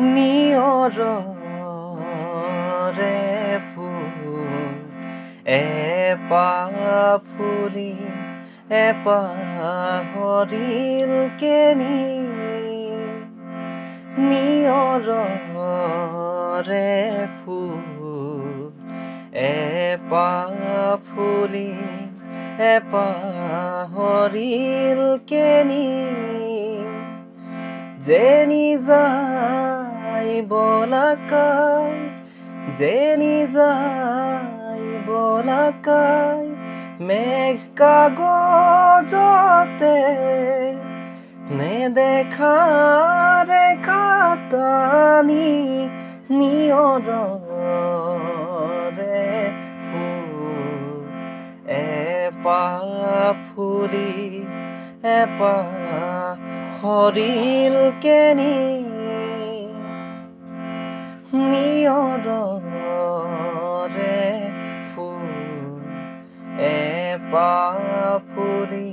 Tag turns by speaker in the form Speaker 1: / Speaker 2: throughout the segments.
Speaker 1: নিয়ৰৰে ফুল এপাহ ফুলি এপাহৰিল কেনি নিয়ৰৰে ফুল এপাহ ফুলি এপাহৰিল কেনি যেনি যায় বলাকাই যেনি যায় বলাকাই মেঘ কাগজতে নেদেখা ৰেখা টানি নিয়ৰৰে ফুল এপাহ ফুলি এপাহৰিল কেনি নিয়ৰৰে ফুল এপাহ ফুলি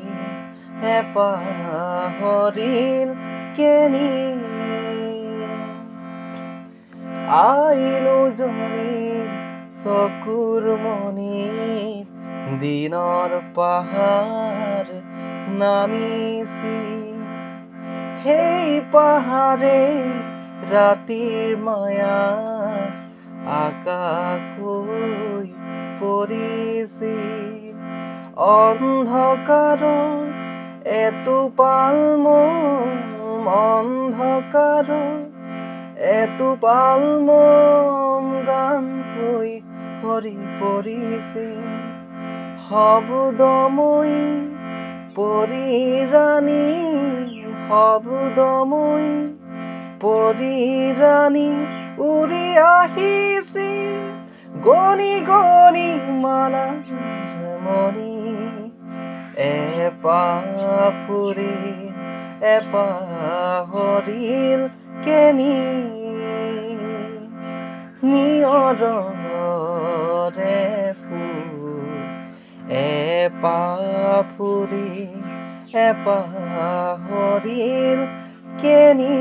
Speaker 1: এপাহৰিল কেনি আইলো জনীৰ চকুৰ মণিত দিনৰ পাহাৰ নামিছি সেই পাহাৰে ৰাতিৰ মায়া আকাশ হৈ পৰিছিল অন্ধকাৰৰ এটোপাল মম অন্ধকাৰৰ এটোপাল মম গান হৈ সৰি পৰিছিল শব্দময়ী পৰিৰাণী শব্দময়ী পৰিৰাণী উৰি আহিছিল গণি গণি মালাৰ মণি এপাহ ফুলি এপাহৰিল কেনি নিয়ৰৰে ফুল এপাহ ফুলি এপাহৰিল কেনি